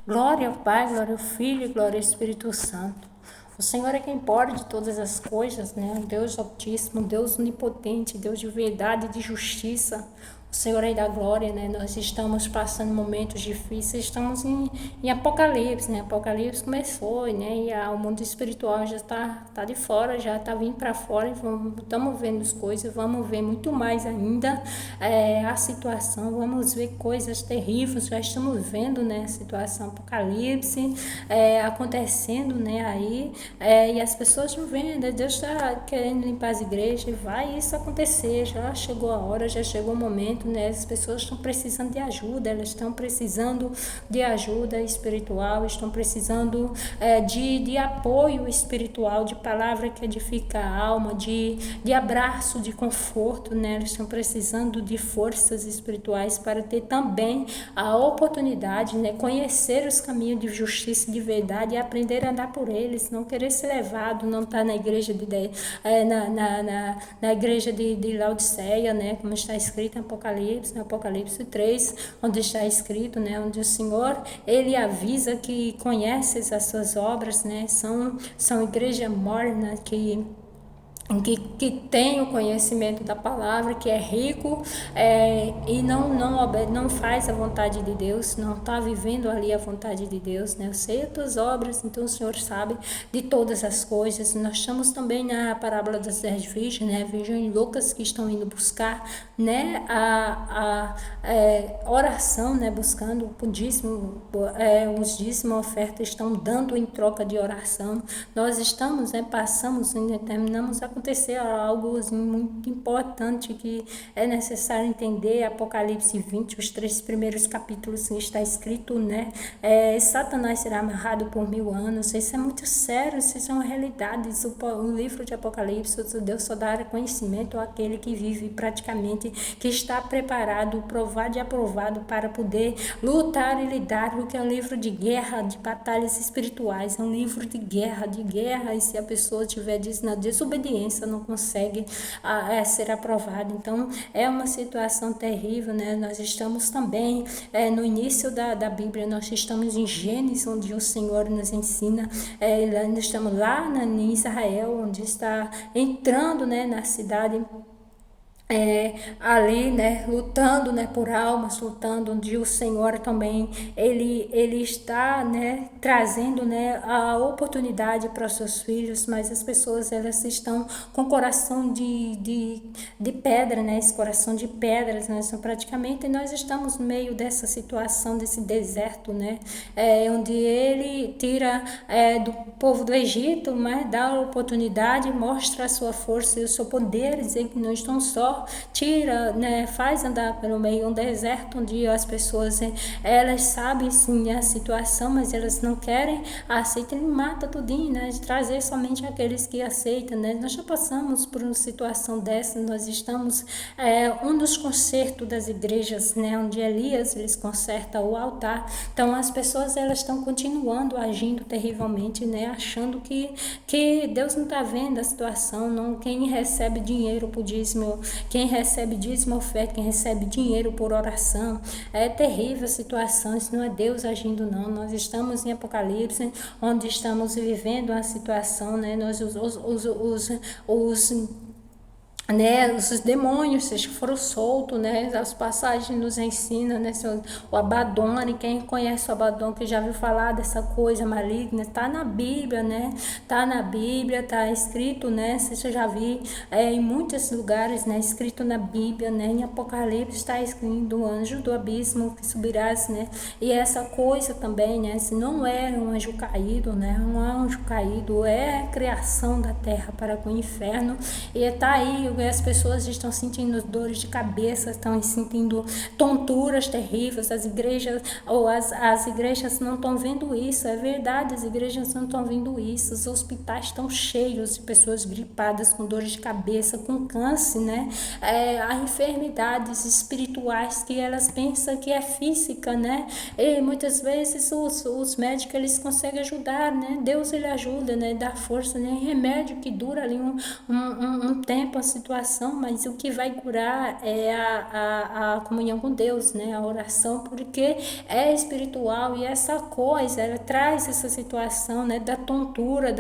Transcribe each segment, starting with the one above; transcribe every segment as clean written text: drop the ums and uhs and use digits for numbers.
Glória ao Pai, glória ao Filho e glória ao Espírito Santo. O Senhor é quem pode todas as coisas, né? Deus Altíssimo, Deus Onipotente, Deus de verdade e de justiça. O Senhor é da glória, né? Nós estamos passando momentos difíceis, estamos em Apocalipse, né? Apocalipse começou, né? E o mundo espiritual já tá de fora, já está vindo para fora e estamos vendo as coisas, vamos ver muito mais ainda a situação, vamos ver coisas terríveis, já estamos vendo, né? A situação Apocalipse acontecendo, né? Aí, e as pessoas não veem, né? Deus está querendo limpar as igrejas e vai isso acontecer, já chegou a hora, já chegou o momento, né? As pessoas estão precisando de ajuda, elas estão precisando de ajuda espiritual, estão precisando de apoio espiritual, de palavra que edifica a alma, de abraço, de conforto, né? Elas estão precisando de forças espirituais para ter também a oportunidade, né? Conhecer os caminhos de justiça e de verdade e aprender a andar por eles, não querer ser levado, não estar na igreja na igreja de Laodiceia, né? Como está escrito em Apocalipse, no Apocalipse 3, onde está escrito, né? Onde o Senhor, ele avisa que conheces as suas obras, né? São igreja morna que tem o conhecimento da palavra, que é rico e não faz a vontade de Deus, não está vivendo ali a vontade de Deus, né? Eu sei as tuas obras, então o Senhor sabe de todas as coisas. Nós estamos também na parábola das 10 virgens, né? Virgem e Lucas que estão indo buscar, né? A oração, né? Buscando o dízimo, os dízimos, a oferta estão dando em troca de oração. Nós estamos, né? Passamos, né? Terminamos acontecer algo assim, muito importante que é necessário entender. Apocalipse 20, os 3 primeiros capítulos, está escrito, né? Satanás será amarrado por 1000 anos. Isso é muito sério, isso é uma realidade. O livro de Apocalipse, Deus só dá conhecimento àquele que vive praticamente, que está preparado, provado e aprovado para poder lutar e lidar, porque é um livro de guerra, de batalhas espirituais, é um livro de guerra, e se a pessoa estiver na desobediência, não consegue ser aprovada. Então, é uma situação terrível, né? Nós estamos também no início da Bíblia, nós estamos em Gênesis, onde o Senhor nos ensina, nós estamos lá em Israel, onde está entrando, né, na cidade ali, né, lutando, né, por almas, lutando, onde o Senhor também ele está, né, trazendo, né, a oportunidade para os seus filhos, mas as pessoas elas estão com coração de pedra, né, esse coração de pedras, né, são praticamente nós estamos no meio dessa situação, desse deserto, né, onde ele tira do povo do Egito, mas dá a oportunidade, mostra a sua força e o seu poder, dizer que não estão só, tira, né, faz andar pelo meio um deserto onde as pessoas elas sabem sim a situação, mas elas não querem aceitar, ele mata tudinho, né, de trazer somente aqueles que aceitam, né. Nós já passamos por uma situação dessa, nós estamos um dos concertos das igrejas, né, onde Elias eles consertam o altar, então as pessoas elas estão continuando agindo terrivelmente, né, achando que Deus não está vendo a situação, não, quem recebe dinheiro por dízimo, quem recebe dízimo, oferta, quem recebe dinheiro por oração, é terrível a situação, isso não é Deus agindo não, nós estamos em Apocalipse, onde estamos vivendo uma situação, né, nós os demônios foram soltos, né? As passagens nos ensinam, né? O Abadone, quem conhece o Abadone, que já viu falar dessa coisa maligna, tá na Bíblia, né? Tá na Bíblia, tá escrito, né? Você já viu em muitos lugares, né? Escrito na Bíblia, né? Em Apocalipse está escrito do anjo do abismo que subirás, né? E essa coisa também, né? Se não é um anjo caído, né? Um anjo caído é a criação da terra para com o inferno, e tá aí as pessoas estão sentindo dores de cabeça, estão sentindo tonturas terríveis, as igrejas ou as igrejas não estão vendo isso, é verdade, as igrejas não estão vendo isso, os hospitais estão cheios de pessoas gripadas, com dores de cabeça, com câncer, né, há enfermidades espirituais que elas pensam que é física, né, e muitas vezes os médicos eles conseguem ajudar, né, Deus ele ajuda, né, dá força, né, remédio que dura ali um tempo, assim, situação, mas o que vai curar é a comunhão com Deus, né? A oração, porque é espiritual e essa coisa, ela traz essa situação, né? Da tontura,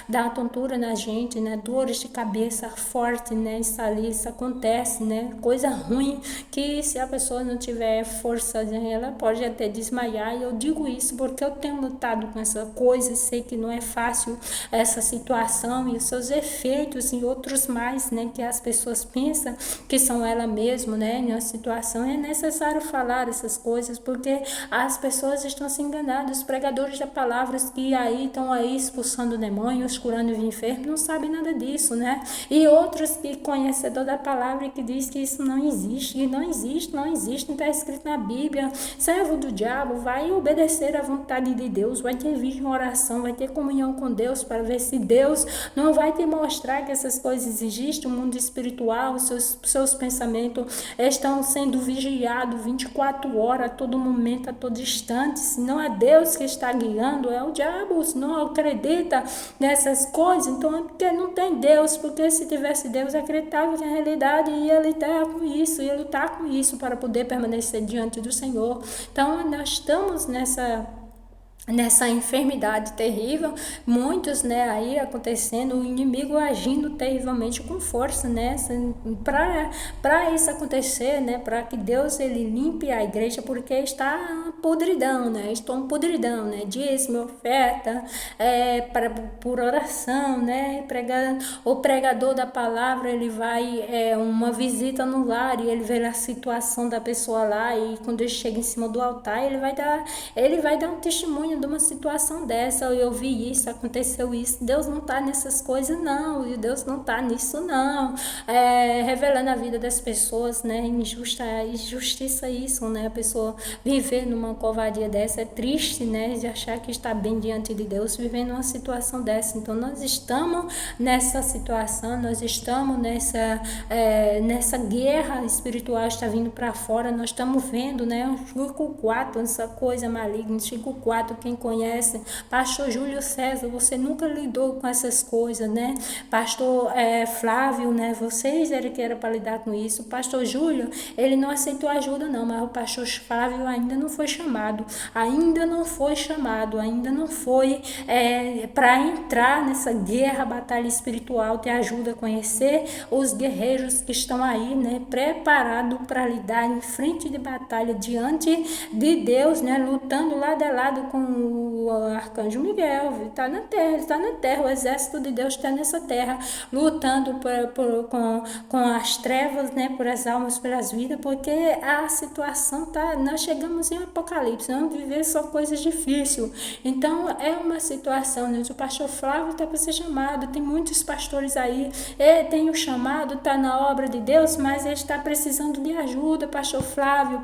da tontura na gente, né? Dores de cabeça forte, né? Isso acontece, né? Coisa ruim que se a pessoa não tiver força, né? Ela pode até desmaiar. E eu digo isso porque eu tenho lutado com essa coisa, sei que não é fácil essa situação e os seus efeitos e outros mais, né? Que as pessoas pensam que são ela mesma, né? Em uma situação é necessário falar essas coisas porque as pessoas estão se enganando. Os pregadores da palavra que aí estão aí expulsando demônios, curando os enfermos, não sabem nada disso, né? E outros que conhecedor da palavra que diz que isso não existe, e não existe, não está escrito na Bíblia. Servo do diabo vai obedecer à vontade de Deus, vai ter vídeo em oração, vai ter comunhão com Deus para ver se Deus não vai te mostrar que essas coisas existem, o mundo espiritual, seus pensamentos estão sendo vigiados 24 horas, a todo momento, a todo instante. Se não é Deus que está guiando, é o diabo. Se não acredita nessas coisas, então é porque não tem Deus, porque se tivesse Deus, acreditava que a realidade ia lidar com isso, ia lutar com isso para poder permanecer diante do Senhor. Então nós estamos nessa enfermidade terrível, muitos, né, aí acontecendo, o inimigo agindo terrivelmente com força, né, para isso acontecer, né, para que Deus ele limpe a igreja, porque está podridão, né, estão podridão, né, dízimo, oferta, por oração, né, o pregador da palavra, ele vai, uma visita no lar e ele vê a situação da pessoa lá e quando ele chega em cima do altar, ele vai dar um testemunho de uma situação dessa. Eu vi isso, aconteceu isso. Deus não está nessas coisas, não. E Deus não está nisso, não. Revelando a vida das pessoas, né? Injustiça isso, né? A pessoa viver numa covardia dessa é triste, né? De achar que está bem diante de Deus, vivendo uma situação dessa. Então, nós estamos nessa situação, nós estamos nessa guerra espiritual, está vindo para fora. Nós estamos vendo, né? O Chico 4, essa coisa maligna. Chico 4, quem conhece, pastor Júlio César, você nunca lidou com essas coisas, né? Pastor Flávio, né? Vocês que era para lidar com isso. Pastor Júlio, ele não aceitou ajuda não, mas o pastor Flávio ainda não foi chamado, ainda não foi para entrar nessa guerra, batalha espiritual, ter ajuda a conhecer os guerreiros que estão aí, né? Preparados para lidar em frente de batalha diante de Deus, né? Lutando lado a lado com o arcanjo Miguel, ele está na terra, o exército de Deus está nessa terra, lutando com as trevas, né, por as almas, pelas vidas, porque a situação nós chegamos em Apocalipse, não viver só coisas difíceis, então é uma situação, né, o pastor Flávio está para ser chamado, tem muitos pastores aí, ele tem o chamado, está na obra de Deus, mas ele está precisando de ajuda, pastor Flávio,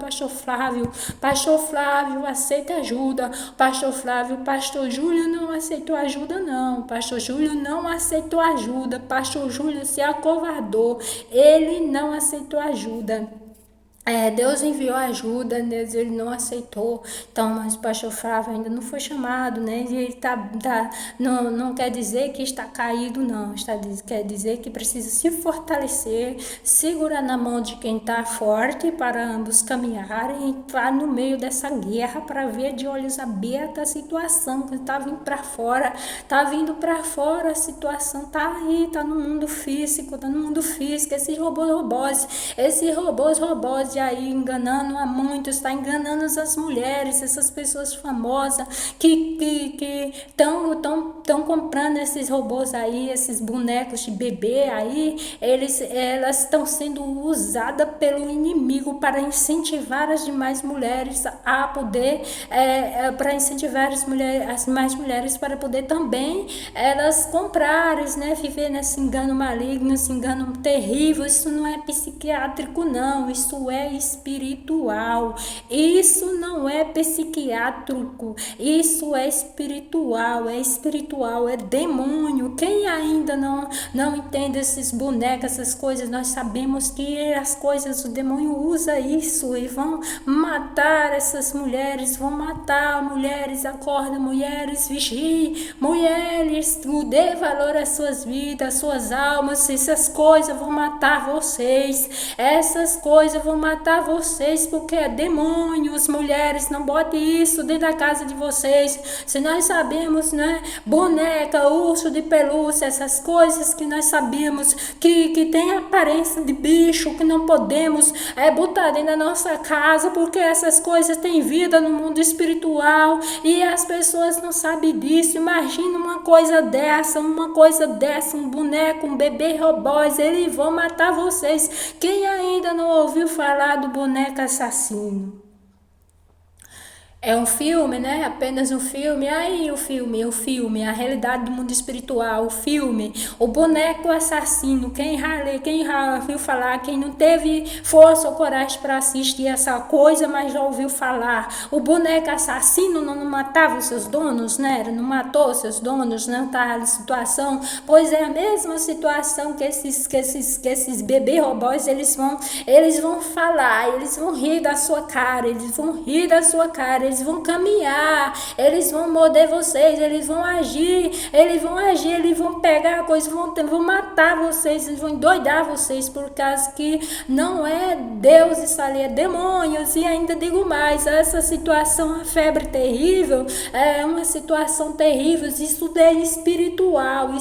aceita ajuda, pastor Flávio, pastor Júlio não aceitou ajuda não, pastor Júlio não aceitou ajuda, pastor Júlio se acovardou, ele não aceitou ajuda. Deus enviou ajuda, Deus, ele não aceitou, então, mas o pastor Flávio ainda não foi chamado, né, e ele não quer dizer que está caído, não, quer dizer que precisa se fortalecer, segurar na mão de quem está forte, para ambos caminharem e entrar no meio dessa guerra, para ver de olhos abertos a situação, que está vindo para fora, a situação está aí, está no mundo físico, esses robôs aí enganando a muitos, está enganando as mulheres, essas pessoas famosas que estão comprando esses robôs aí, esses bonecos de bebê aí, elas estão sendo usadas pelo inimigo para incentivar as demais mulheres a poder, para incentivar as mais mulheres para poder também elas comprarem, né, viver nesse engano maligno, esse engano terrível. Isso não é psiquiátrico não, isso é é espiritual, isso não é psiquiátrico, isso é espiritual, é demônio. Quem ainda não entende esses bonecos, essas coisas, nós sabemos que as coisas, o demônio usa isso e vão matar essas mulheres, vão matar mulheres, acorda mulheres, vigie, mulheres, dê valor às suas vidas, às suas almas, essas coisas vão matar vocês, essas coisas vão matar vocês, porque é demônios, mulheres, não bote isso dentro da casa de vocês, se nós sabemos, né, boneca, urso de pelúcia, essas coisas que nós sabemos que tem aparência de bicho, que não podemos botar dentro da nossa casa, porque essas coisas têm vida no mundo espiritual e as pessoas não sabem disso. Imagina uma coisa dessa, um boneco, um bebê robôs, eles vão matar vocês. Quem ainda não ouviu falar do boneco assassino? É um filme, né? Apenas um filme. Aí o filme, a realidade do mundo espiritual, o filme, o boneco assassino. Quem já ouviu falar, quem não teve força ou coragem para assistir essa coisa, mas já ouviu falar. O boneco assassino não matava os seus donos, né? Não matou os seus donos, não tá na situação. Pois é a mesma situação que esses bebês robôs, eles vão falar, eles vão rir da sua cara, eles vão caminhar, eles vão morder vocês, eles vão agir, eles vão pegar a coisa, vão matar vocês, eles vão endoidar vocês, por causa que não é Deus, isso ali é demônios. E ainda digo mais, essa situação, a febre terrível, é uma situação terrível, isso é espiritual,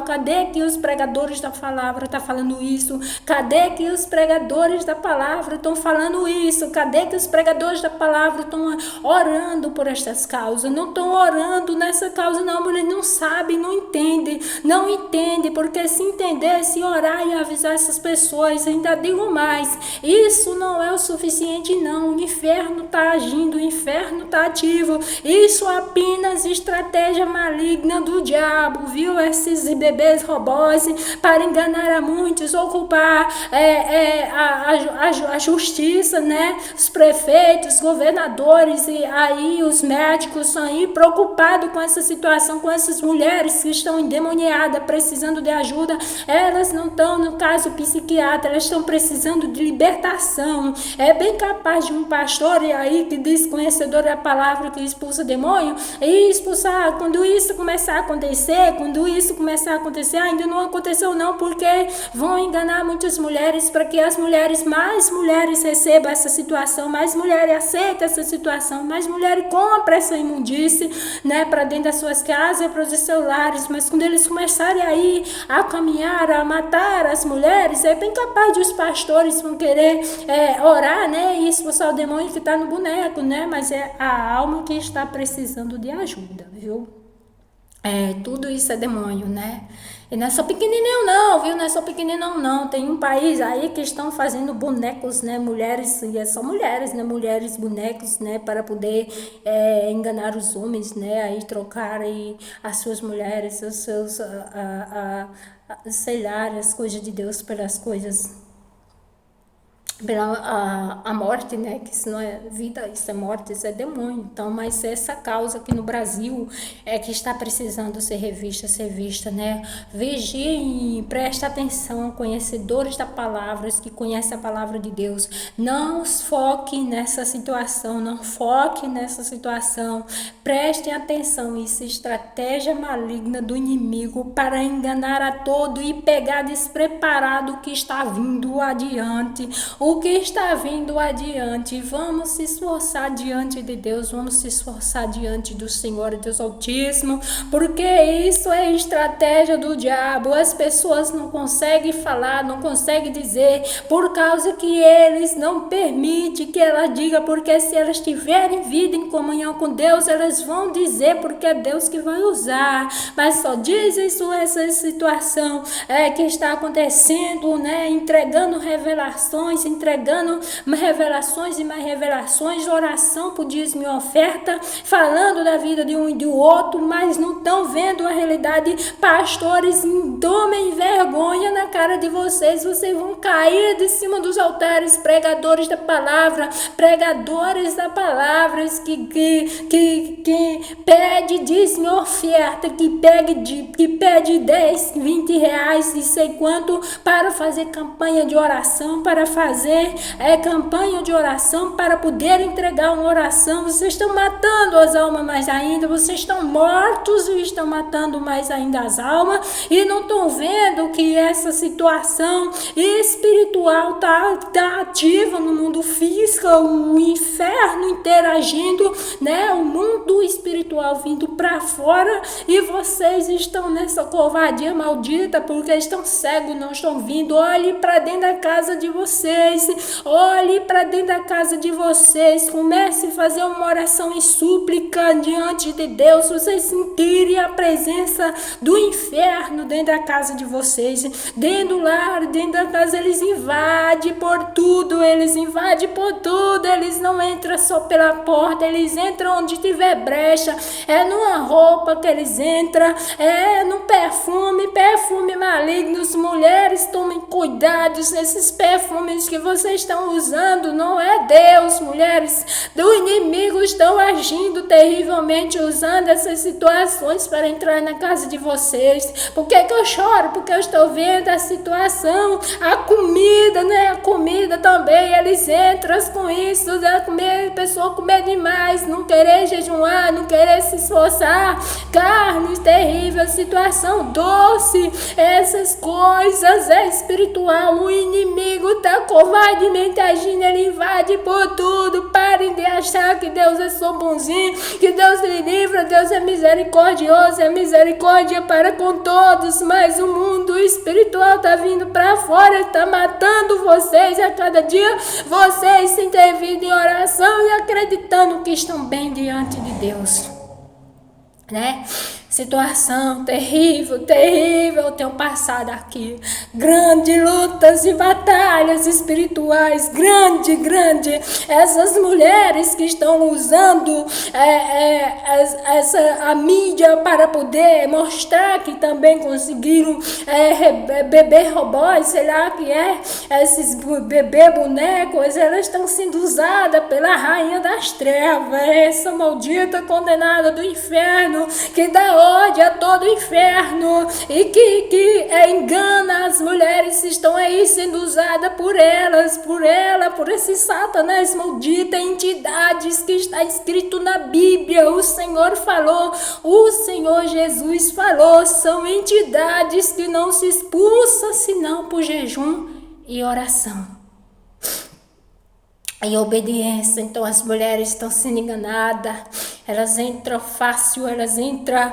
cadê que os pregadores da palavra estão falando isso? Cadê que os pregadores da palavra estão falando isso? Cadê que os pregadores da palavra estão orando por estas causas? Não estão orando nessa causa, não, mulher, não sabe, não entende, porque se entender, se orar e avisar essas pessoas, ainda digo mais, isso não é o suficiente, não. O inferno está agindo, o inferno está ativo, isso é apenas estratégia maligna do diabo, viu? Esses bebês robôs para enganar a muitos, ocupar a justiça, né? Os prefeitos, governadores e aí os médicos estão aí preocupados com essa situação, com essas mulheres que estão endemoniadas, precisando de ajuda. Elas não estão no caso psiquiatra, elas estão precisando de libertação. É bem capaz de um pastor aí que diz conhecedor da palavra que expulsa demônio e expulsar. Quando isso começar a acontecer, ainda não aconteceu não, porque vão enganar muitas mulheres para que mais mulheres recebam essa situação, mais mulheres aceitem essa situação, mais mulheres compram essa imundície, né, para dentro das suas casas, para os seus lares. Mas quando eles começarem aí a caminhar, a matar as mulheres, é bem capaz de os pastores vão querer orar, né, e expulsar o demônio que está no boneco, né, mas é a alma que está precisando de ajuda, viu? Tudo isso é demônio, né? E não é só pequenininho não, viu? Não é só pequenininho não. Tem um país aí que estão fazendo bonecos, né? Mulheres, e é só mulheres, né? Mulheres bonecos, né? Para poder enganar os homens, né? Aí trocar aí as suas mulheres, os seus, sei lá, as coisas de Deus pelas coisas, pela a morte, né? Que isso não é vida, isso é morte, isso é demônio. Então, mas essa causa aqui no Brasil é que está precisando ser revista, né? Vigiem, preste atenção, conhecedores da palavra, os que conhecem a palavra de Deus. Não foque nessa situação, Prestem atenção, isso é estratégia maligna do inimigo para enganar a todo e pegar despreparado o que está vindo adiante. O que está vindo adiante, vamos se esforçar diante de Deus, vamos se esforçar diante do Senhor Deus Altíssimo, porque isso é estratégia do diabo. As pessoas não conseguem falar, não conseguem dizer, por causa que eles não permitem que ela diga, porque se elas tiverem vida em comunhão com Deus, elas vão dizer, porque é Deus que vai usar, mas só dizem essa situação que está acontecendo, né, entregando revelações, entregando revelações e mais revelações, oração por dízimo e oferta, falando da vida de um e do outro, mas não estão vendo a realidade. Pastores, tomem vergonha na cara de vocês vão cair de cima dos altares, pregadores da palavra que pede dízimo e oferta, que pede 10, 20 reais e sei quanto para fazer campanha de oração, para fazer campanha de oração, para poder entregar uma oração. Vocês estão matando as almas mais ainda, vocês estão mortos e estão matando mais ainda as almas, e não estão vendo que essa situação espiritual tá ativa no mundo físico, o inferno interagindo, né? O mundo espiritual vindo para fora, e vocês estão nessa covardia maldita porque estão cegos, não estão vindo. Olhe para dentro da casa de vocês, olhe para dentro da casa de vocês, comece a fazer uma oração em súplica diante de Deus. Vocês sentirem a presença do inferno dentro da casa de vocês, dentro do lar, dentro da casa. Eles invadem por tudo, eles não entram só pela porta, eles entram onde tiver brecha, é numa roupa que eles entram, é no perfume malignos. Mulheres, tomem cuidado, esses perfumes que vocês estão usando não é Deus. Mulheres do inimigo estão agindo terrivelmente, usando essas situações para entrar na casa de vocês. Por que eu choro? Porque eu estou vendo a situação, a comida, né? A comida também, eles entram com isso, né? Comer, pessoa comer demais, não querer jejuar, não querer se esforçar, carne terrível, situação doce, essas coisas é espiritual. O inimigo está covardemente agindo, ele invade por tudo. Parem de achar que Deus é só bonzinho, que Deus lhe livra, Deus é misericordioso, é misericórdia para com todos, mas o mundo espiritual está vindo para fora, está matando vocês a cada dia. Vocês sem ter vida em oração e acreditando que estão bem diante de Deus, né? Situação terrível, eu tenho passado aqui grandes lutas e batalhas espirituais, grande. Essas mulheres que estão usando a mídia para poder mostrar que também conseguiram bebê robôs, sei lá que esses bebê bonecos, elas estão sendo usadas pela rainha das trevas, essa maldita condenada do inferno, que dá ódio a todo o inferno e que engana as mulheres que estão aí sendo usadas por esse Satanás maldita, entidades que está escrito na Bíblia. O Senhor falou, o Senhor Jesus falou, são entidades que não se expulsam senão por jejum e oração e obediência. Então as mulheres estão sendo enganadas, elas entram fácil, elas entram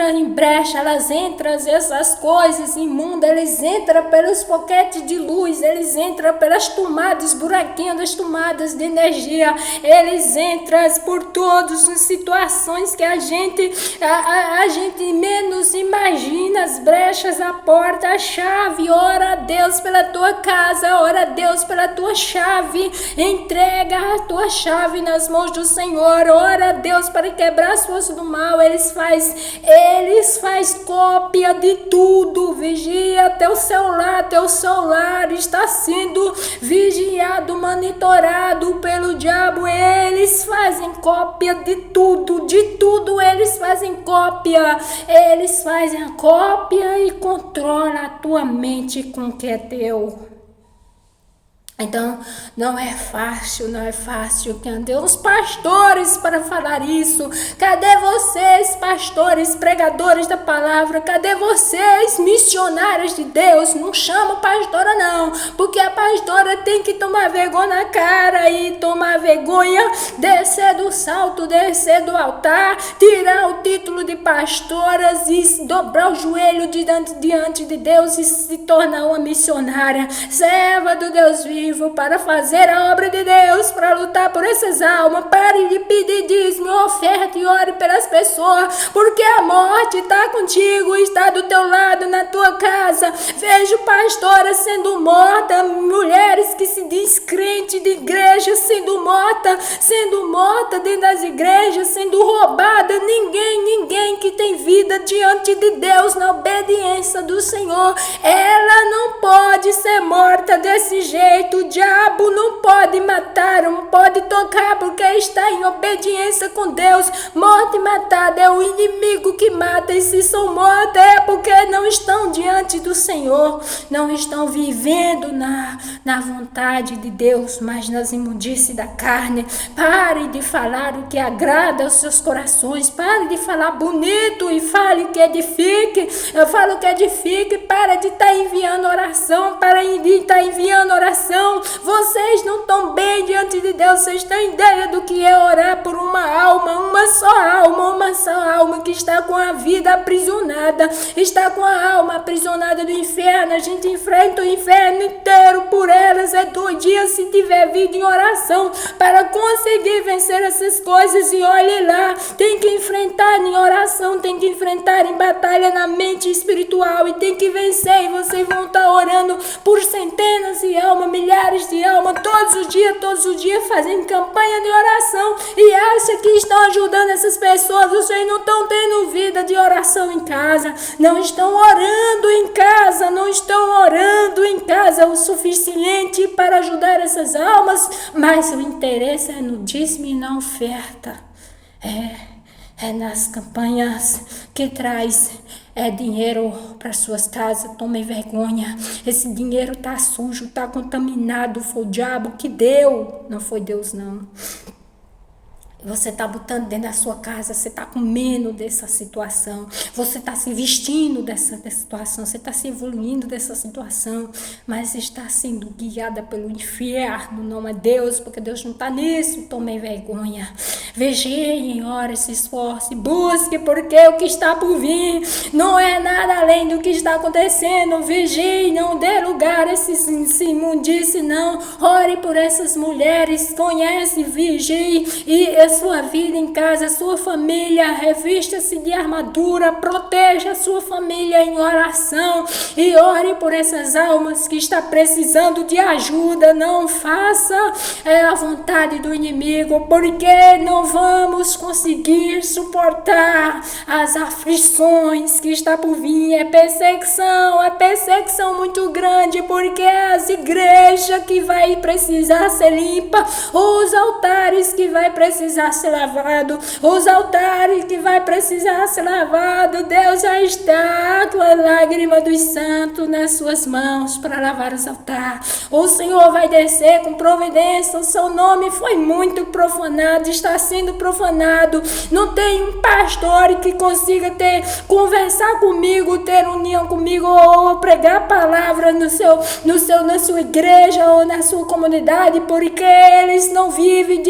em brecha, elas entram essas coisas imundas, eles entram pelos poquetes de luz, eles entram pelas tomadas, buraquinhos das tomadas de energia, eles entram por todas as situações que a gente menos imagina, as brechas, a porta, a chave. Ora a Deus pela tua casa, ora a Deus pela tua chave, entrega a tua chave nas mãos do Senhor, ora a Deus para quebrar as forças do mal. Eles faz cópia de tudo. Vigia teu celular está sendo vigiado, monitorado pelo diabo. Eles fazem cópia de tudo eles fazem cópia, eles fazem a cópia e controlam a tua mente com o que é teu. Então, não é fácil. Cadê os pastores para falar isso? Cadê vocês, pastores, pregadores da palavra? Cadê vocês, missionários de Deus? Não chama pastora não, porque a pastora tem que tomar vergonha na cara e tomar vergonha, descer do salto, descer do altar, tirar o título de pastoras e dobrar o joelho diante de Deus e se tornar uma missionária, serva do Deus vivo. ativo para fazer a obra de Deus, para lutar por essas almas. Pare de pedir dízimo, oferta e ore pelas pessoas, porque a morte está contigo, está do teu lado, na tua casa. Vejo pastoras sendo mortas, mulheres que se diz crente de igreja sendo morta dentro das igrejas, sendo roubada. Ninguém que tem vida diante de Deus, na obediência do Senhor, ela não pode ser morta desse jeito. O diabo não pode matar, não pode tocar, porque está em obediência com Deus. Morta e matada é o inimigo que mata, e se são mortas é porque não estão diante do Senhor, não estão vivendo na vontade de Deus, mas nas imundícies da carne. Pare de falar o que agrada aos seus corações, pare de falar bonito e fale o que edifique. Eu falo o que edifique. Para de estar enviando oração, vocês não estão bem diante de Deus. Vocês têm ideia do que é orar por uma só alma que está com a vida aprisionada, está com a alma aprisionada do inferno. A gente enfrenta o inferno inteiro por elas. É 2 dias se tiver vida em oração para conseguir vencer essas coisas. E olhe lá, tem que enfrentar em oração, tem que enfrentar em batalha na mente espiritual e tem que vencer. E vocês vão estar orando por centenas de almas, milhares de almas, todos os dias fazendo campanha de oração, e acha que estão ajudando essas pessoas. Vocês não estão tendo vida de oração em casa, não estão orando em casa o suficiente para ajudar essas almas, mas o interesse é no dízimo e na oferta. É nas campanhas que traz dinheiro para suas casas. Tomem vergonha. Esse dinheiro está sujo, está contaminado. Foi o diabo que deu, não foi Deus não. Você está botando dentro da sua casa, você está com medo dessa situação, você está se vestindo dessa situação, você está se evoluindo dessa situação, mas está sendo guiada pelo inferno. Não é Deus, porque Deus não está nisso. Tomem vergonha. Vigiem, ore, se esforce, busque, porque o que está por vir não é nada além do que está acontecendo. Vigie, não dê lugar a esse imundice, não. Ore por essas mulheres, conhece, vigie, e a sua vida em casa, a sua família, revista-se de armadura, proteja a sua família em oração e ore por essas almas que está precisando de ajuda. Não faça a vontade do inimigo, porque não vamos conseguir suportar as aflições que está por vir. É perseguição muito grande, porque é as igrejas que vai precisar ser limpa, os altares que vai precisar ser lavado, Deus já está com a lágrima dos santos nas suas mãos para lavar os altares. O Senhor vai descer com providência. O seu nome foi muito profanado, está sendo profanado. Não tem um pastor que consiga conversar comigo, ter união comigo, ou pregar a palavra na sua igreja ou na sua comunidade, porque eles não vivem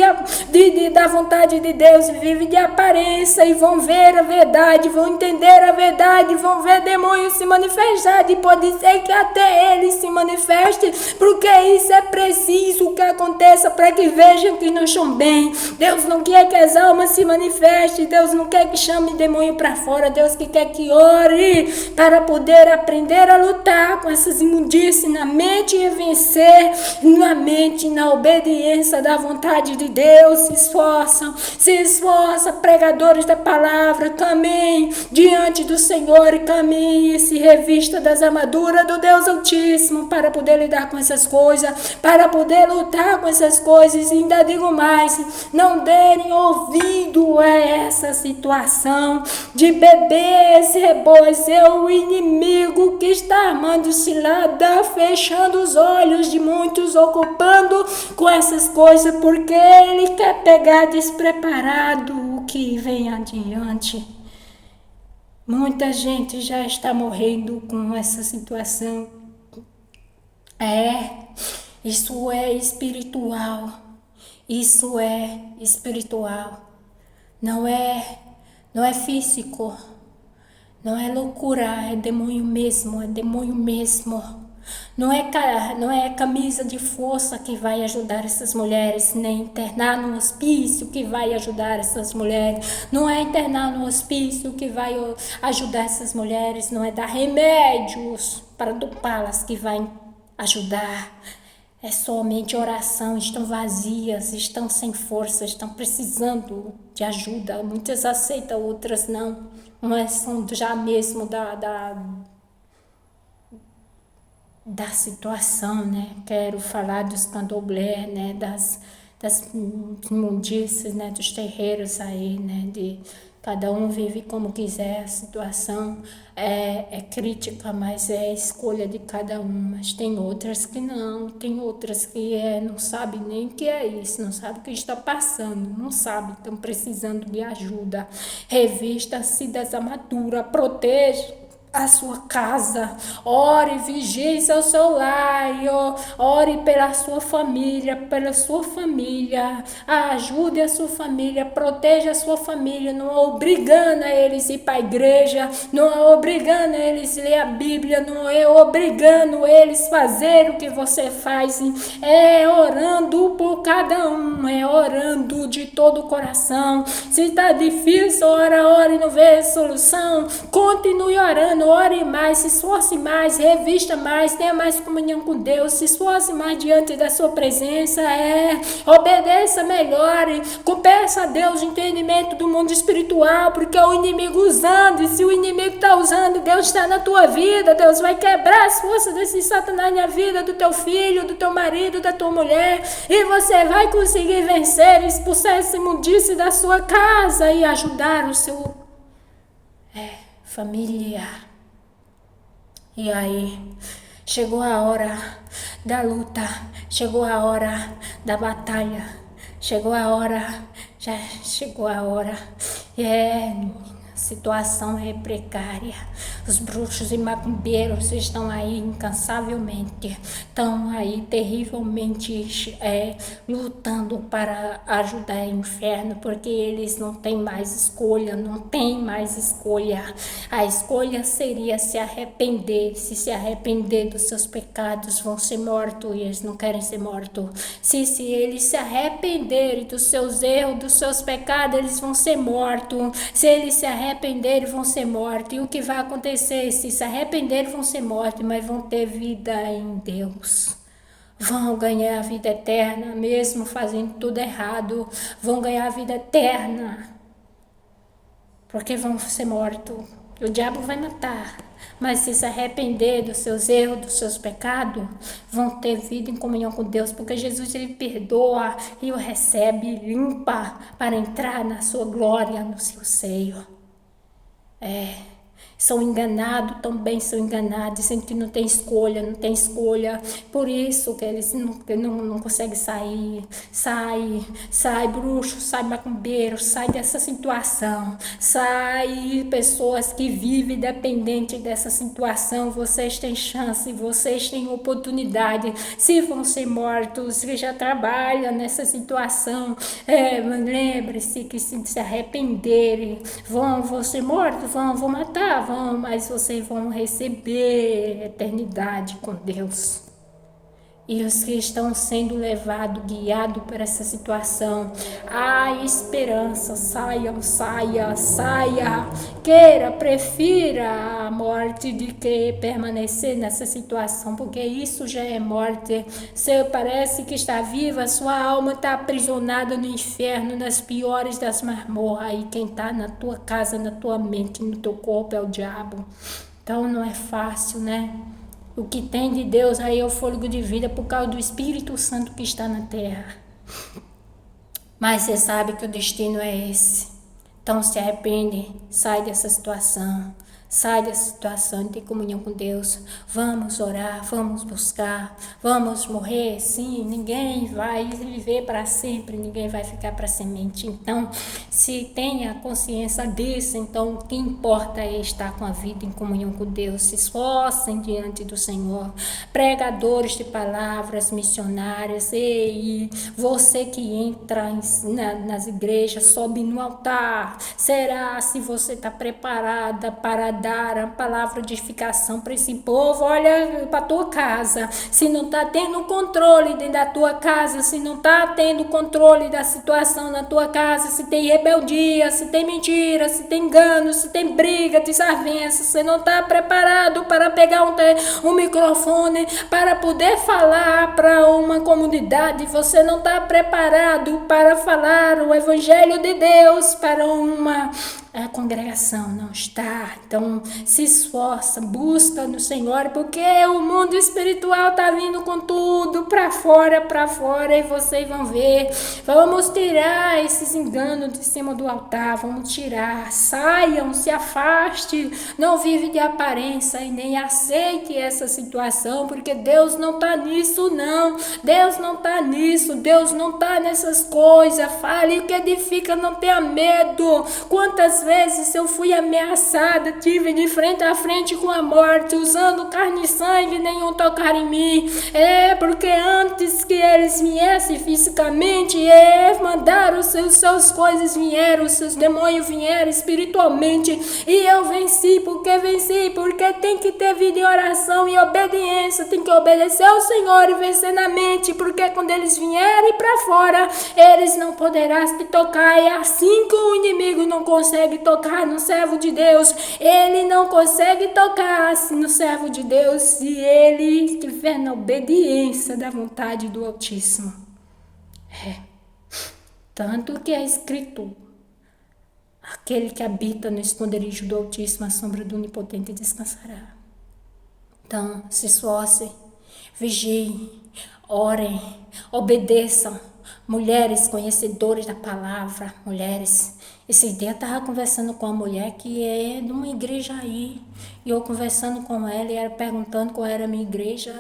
da vontade de Deus, vivem de aparência, e vão ver a verdade, vão entender a verdade, vão ver demônios se manifestar, e pode ser que até eles se manifestem, porque isso é preciso que aconteça para que vejam que não estão bem. Deus não quer que as almas se manifestem, Deus não quer que chame demônio para fora, Deus que quer que ore para poder aprender a lutar com essas imundícies na mente e vencer na mente, na obediência da vontade de Deus. Se esforça, pregadores da palavra, caminhe diante do Senhor e caminhe, se revista das armaduras do Deus Altíssimo para poder lidar com essas coisas, para poder lutar com essas coisas. E ainda digo mais, não derem ouvido a essa situação de bebês rebões. É o inimigo que está armando cilada, fechando os olhos de muitos, ocupando com essas coisas, porque ele quer pegar despreparado o que vem adiante. Muita gente já está morrendo com essa situação. Isso é espiritual. Isso é espiritual. Não é físico. Não é loucura, é demônio mesmo, Não é camisa de força que vai ajudar essas mulheres, nem internar no hospício que vai ajudar essas mulheres. Não é internar no hospício que vai ajudar essas mulheres. Não é dar remédios para dopá-las que vai ajudar. É somente oração, estão vazias, estão sem força, estão precisando de ajuda. Muitas aceitam, outras não. Mas são já mesmo da situação, né? Quero falar dos candomblé, né? Das imundícias, né? Dos terreiros aí, né? De cada um vive como quiser, a situação é crítica, mas é a escolha de cada um. Mas tem outras que não, tem outras que não sabe nem o que é isso, não sabe o que está passando, não sabe, estão precisando de ajuda. Revista-se das armaduras, proteja a sua casa, ore, vigie seu seu lar, ore pela sua família, ajude a sua família, proteja a sua família, não é obrigando a eles ir para a igreja, não é obrigando a eles ler a Bíblia, não é obrigando eles fazer o que você faz, é orando por cada um, é orando de todo o coração. Se está difícil, ore, não vê solução, continue orando, ore mais, se esforce mais, revista mais, tenha mais comunhão com Deus, se esforce mais diante da sua presença, obedeça melhor, peça a Deus entendimento do mundo espiritual, porque o inimigo usando, e se o inimigo está usando, Deus está na tua vida, Deus vai quebrar as forças desse Satanás na vida do teu filho, do teu marido, da tua mulher, e você vai conseguir vencer, expulsar esse imundície da sua casa e ajudar o seu família. E aí, chegou a hora da luta, chegou a hora da batalha, chegou a hora, já chegou a hora. A situação é precária. Os bruxos e macumbeiros estão aí incansavelmente, estão aí terrivelmente lutando para ajudar o inferno, porque eles não têm mais escolha, não têm mais escolha. A escolha seria se arrepender. Se arrepender dos seus pecados, vão ser mortos, e eles não querem ser mortos. Se eles se arrependerem dos seus erros, dos seus pecados, eles vão ser mortos. Se eles se arrependerem, vão ser mortos. E o que vai acontecer? Se arrependerem, vão ser mortos, mas vão ter vida em Deus. Vão ganhar a vida eterna, mesmo fazendo tudo errado. Vão ganhar a vida eterna, porque vão ser mortos. O diabo vai matar, mas se arrepender dos seus erros, dos seus pecados, vão ter vida em comunhão com Deus, porque Jesus, ele perdoa e o recebe, limpa, para entrar na sua glória, no seu seio. São enganados, também são enganados, dizem que não tem escolha, por isso que eles não conseguem sair. Sai bruxo, sai macumbeiro, sai dessa situação, sai pessoas que vivem dependente dessa situação. Vocês têm chance, vocês têm oportunidade, se vão ser mortos, que já trabalham nessa situação, lembre-se que se arrependerem, vão ser mortos, vão matar, mas vocês vão receber eternidade com Deus. E os que estão sendo levados, guiados por essa situação, há esperança. Saia, prefira a morte de que permanecer nessa situação, porque isso já é morte. Você parece que está viva, sua alma está aprisionada no inferno, nas piores das masmorras, e quem está na tua casa, na tua mente, no teu corpo é o diabo. Então não é fácil, né? O que tem de Deus aí é o fôlego de vida por causa do Espírito Santo que está na terra. Mas você sabe que o destino é esse. Então se arrepende, sai dessa situação. Sai dessa situação de ter comunhão com Deus. Vamos orar, vamos buscar, vamos morrer. Sim, ninguém vai viver para sempre, ninguém vai ficar para semente. Então, se tenha consciência disso, então o que importa é estar com a vida em comunhão com Deus. Se esforcem diante do Senhor. Pregadores de palavras, missionários, e você que entra nas igrejas, sobe no altar. Será se você está preparada para dar a palavra de edificação para esse povo. Olha para a tua casa, se não está tendo controle dentro da tua casa, se não está tendo controle da situação na tua casa, se tem rebeldia, se tem mentira, se tem engano, se tem briga, desavença, você não está preparado para pegar um microfone para poder falar para uma comunidade, você não está preparado para falar o evangelho de Deus para uma congregação, não está. Então se esforça, busca no Senhor, porque o mundo espiritual está vindo com tudo para fora, e vocês vão ver. Vamos tirar esses enganos de cima do altar, vamos tirar, saiam, se afaste, não vive de aparência e nem aceite essa situação, porque Deus não está nisso não, Deus não está nisso, Deus não está nessas coisas. Fale o que edifica, não tenha medo. Quantas vezes eu fui ameaçada, tive de frente a frente com a morte, usando carne e sangue, nenhum tocar em mim. Porque antes que eles viessem fisicamente, mandaram os seus coisas vieram, os seus demônios vieram espiritualmente, e eu venci, porque tem que ter vida em oração e obediência, tem que obedecer ao Senhor e vencer na mente, porque quando eles vierem para fora, eles não poderão te tocar. É assim que o inimigo não consegue tocar no servo de Deus, ele não consegue tocar no servo de Deus se ele estiver na obediência da vontade do Altíssimo. Tanto que é escrito: aquele que habita no esconderijo do Altíssimo, a sombra do Onipotente descansará. Então, se esforcem, vigiem, orem, obedeçam. Mulheres conhecedoras da palavra, mulheres. Esse dia eu estava conversando com uma mulher que é de uma igreja aí, e eu conversando com ela e ela perguntando qual era a minha igreja.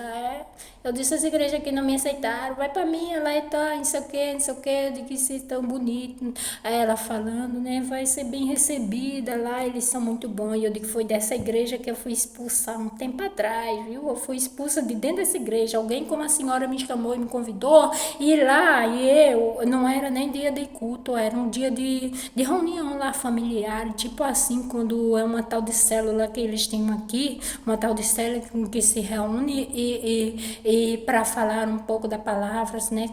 Eu disse: essa igreja aqui não me aceitaram, vai para mim, ela está, não sei o que, eu digo que isso é tão bonito. Aí ela falando, né, vai ser bem recebida lá, eles são muito bons. E eu digo: foi dessa igreja que eu fui expulsa um tempo atrás, viu? Eu fui expulsa de dentro dessa igreja, alguém como a senhora me chamou e me convidou, e lá, e eu, não era nem dia de culto, era um dia de reunião lá familiar, tipo assim, quando é uma tal de célula que eles têm aqui, uma tal de célula que se reúne e para falar um pouco da palavras, né?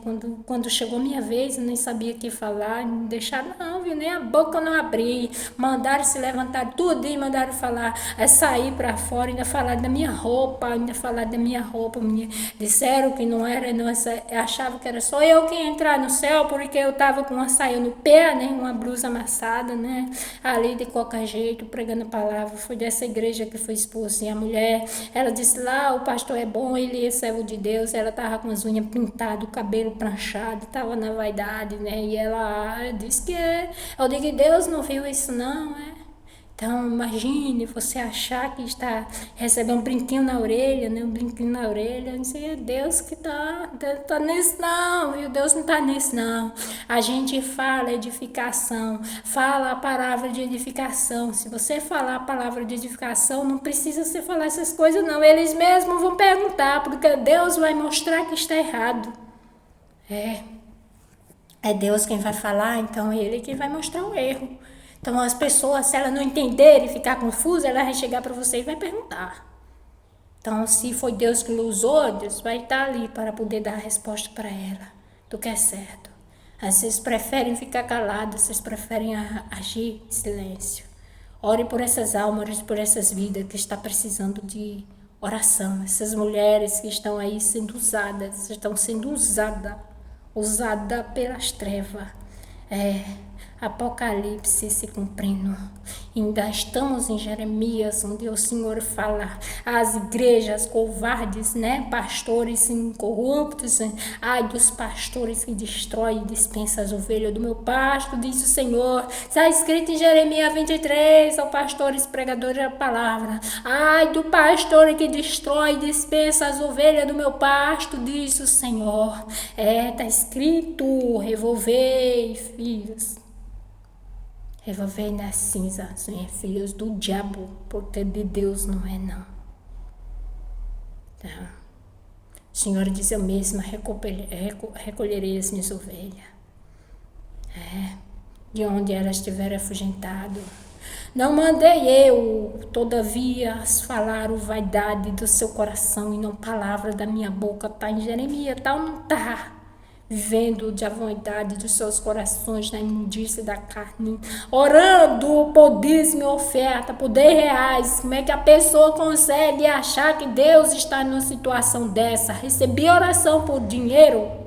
Quando chegou minha vez, eu nem sabia o que falar, não deixaram não, viu? Nem a boca eu não abri, mandaram se levantar tudo e mandaram falar, sair para fora, ainda falar da minha roupa, disseram que não era, achava que era só eu que ia entrar no céu, porque eu tava com uma saia no pé, né? Uma blusa amassada, né? Ali de qualquer jeito, pregando a palavra. Foi dessa igreja que foi expulsa. E a mulher, ela disse lá: o pastor é bom, ele é servo de Deus. Ela tava com as unhas pintadas, o cabelo pranchado, tava na vaidade, né? E ela disse que eu digo: Deus não viu isso não, Então, imagine você achar que está recebendo um brinquinho na orelha, né? Um brinquinho na orelha. Não sei, é Deus que tá nisso não, viu? Deus não tá nisso não. A gente fala edificação, fala a palavra de edificação. Se você falar a palavra de edificação, não precisa você falar essas coisas não. Eles mesmos vão perguntar, porque Deus vai mostrar que está errado. É Deus quem vai falar, então é Ele que vai mostrar o erro. Então as pessoas, se elas não entenderem e ficar confusas, ela vai chegar para você e vai perguntar. Então, se foi Deus que usou, Deus vai estar ali para poder dar a resposta para ela do que é certo. Vocês preferem ficar calados, vocês preferem agir em silêncio. Ore por essas almas, ore por essas vidas que estão precisando de oração. Essas mulheres que estão aí sendo usadas, usadas pelas trevas. Apocalipse se cumprindo. Ainda estamos em Jeremias, onde o Senhor fala às igrejas covardes, né? Pastores incorruptos. Ai dos pastores que destroem e dispensam as ovelhas do meu pasto, diz o Senhor. Está escrito em Jeremias 23, ao pastores pregadores da palavra. Ai do pastor que destrói e dispensa as ovelhas do meu pasto, diz o Senhor. Está escrito: revolvei, filhos. Revolvei nas cinzas, filhos do diabo, porque de Deus não é não. Então, o Senhor diz: eu mesma recolherei as minhas ovelhas. De onde elas estiverem afugentado, Não mandei eu, todavia, falar o vaidade do seu coração e não palavra da minha boca. Está em Jeremias, tal não está? Vivendo de a vontade dos seus corações na imundícia da carne, orando por dízimo e oferta, por 10 reais. Como é que a pessoa consegue achar que Deus está numa situação dessa? Recebi oração por dinheiro,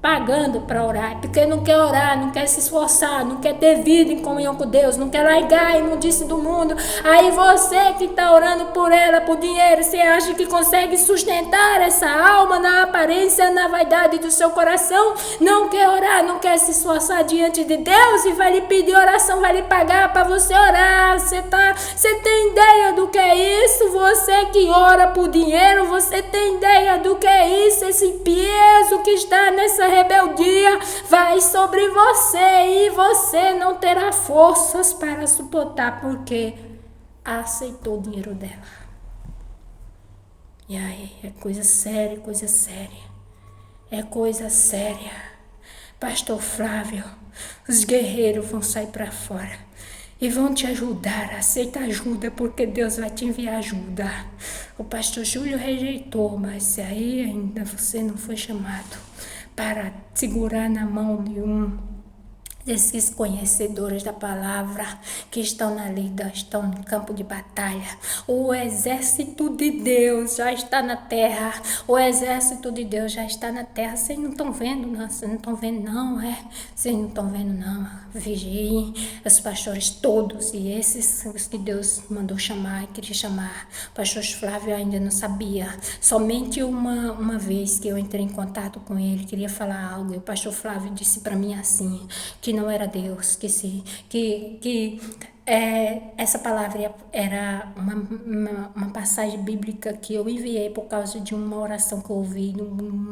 pagando para orar, porque não quer orar, não quer se esforçar, não quer ter vida em comunhão com Deus, não quer largar a imundice do mundo. Aí você que está orando por ela, por dinheiro, você acha que consegue sustentar essa alma na aparência, na vaidade do seu coração? Não quer orar, não quer se esforçar diante de Deus e vai lhe pedir oração, vai lhe pagar para você orar. Você tem ideia do que é isso? Você que ora por dinheiro, você tem ideia do que é isso? Esse peso que está nessa rebeldia vai sobre você e você não terá forças para suportar porque aceitou o dinheiro dela. E aí é coisa séria, coisa séria. É coisa séria. Pastor Flávio, os guerreiros vão sair para fora e vão te ajudar. Aceita ajuda porque Deus vai te enviar ajuda. O pastor Júlio rejeitou, mas aí ainda você não foi chamado para segurar na mão de desses conhecedores da palavra que estão na lida, estão no campo de batalha. O exército de Deus já está na terra. O exército de Deus já está na terra. Vocês não estão vendo, não? Vocês não estão vendo, não, é? Vocês não estão vendo, não? Vigiem, os pastores todos e esses os que Deus mandou chamar, queria chamar. O pastor Flávio ainda não sabia. Somente uma vez que eu entrei em contato com ele, queria falar algo, e o pastor Flávio disse para mim assim, que não era Deus, que essa palavra era uma passagem bíblica que eu enviei por causa de uma oração que eu ouvi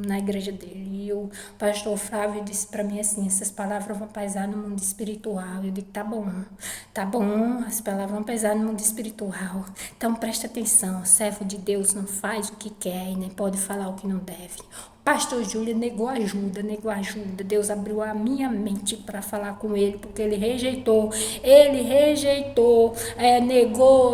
na igreja dele. E o pastor Flávio disse para mim assim, essas palavras vão pesar no mundo espiritual. Eu digo, tá bom, as palavras vão pesar no mundo espiritual. Então presta atenção, servo de Deus não faz o que quer e nem pode falar o que não deve. Pastor Júlio negou ajuda. Deus abriu a minha mente para falar com ele, porque ele rejeitou,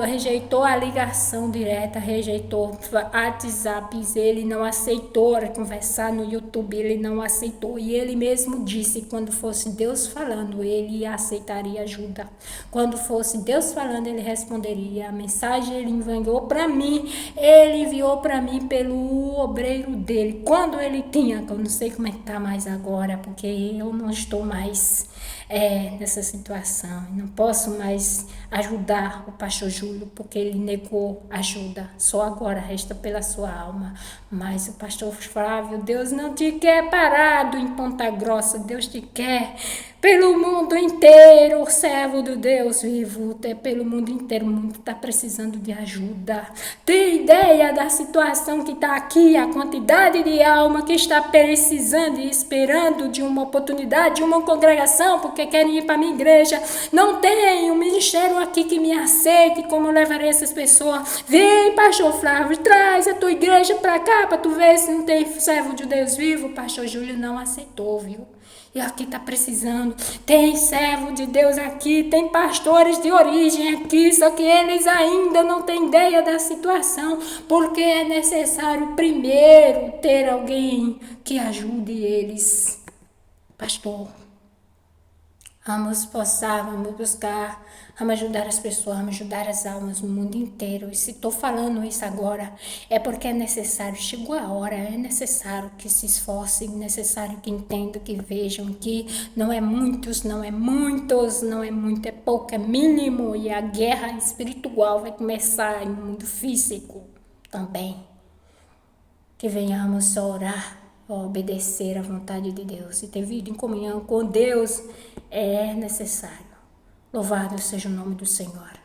rejeitou a ligação direta, rejeitou WhatsApps, ele não aceitou conversar no YouTube, ele não aceitou, e ele mesmo disse, quando fosse Deus falando, ele aceitaria ajuda. Quando fosse Deus falando, ele responderia. A mensagem ele enviou para mim pelo obreiro dele. Quando ele tinha, que eu não sei como é que tá mais agora, porque eu não estou mais nessa situação, não posso mais ajudar o pastor Júlio, porque ele negou ajuda, só agora resta pela sua alma. Mas o pastor Flávio, Deus não te quer parado em Ponta Grossa, Deus te quer pelo mundo inteiro, servo do Deus vivo, pelo mundo inteiro. O mundo está precisando de ajuda. Tem ideia da situação que está aqui, a quantidade de alma que está precisando e esperando de uma oportunidade, de uma congregação, porque querem ir para a minha igreja. Não tem um ministério aqui que me aceite, como eu levarei essas pessoas. Vem, pastor Flávio, traz a tua igreja para cá, para tu ver se não tem servo de Deus vivo. O pastor Júlio não aceitou, viu? E aqui está precisando, tem servo de Deus aqui, tem pastores de origem aqui, só que eles ainda não têm ideia da situação, porque é necessário primeiro ter alguém que ajude eles. Pastor, vamos buscar, vamos ajudar as pessoas, vamos ajudar as almas no mundo inteiro. E se estou falando isso agora, é porque é necessário, chegou a hora, é necessário que se esforcem, é necessário que entendam, que vejam que não é muito, é pouco, é mínimo. E a guerra espiritual vai começar no mundo físico também. Que venhamos a orar, a obedecer à vontade de Deus e ter vida em comunhão com Deus é necessário. Louvado seja o nome do Senhor.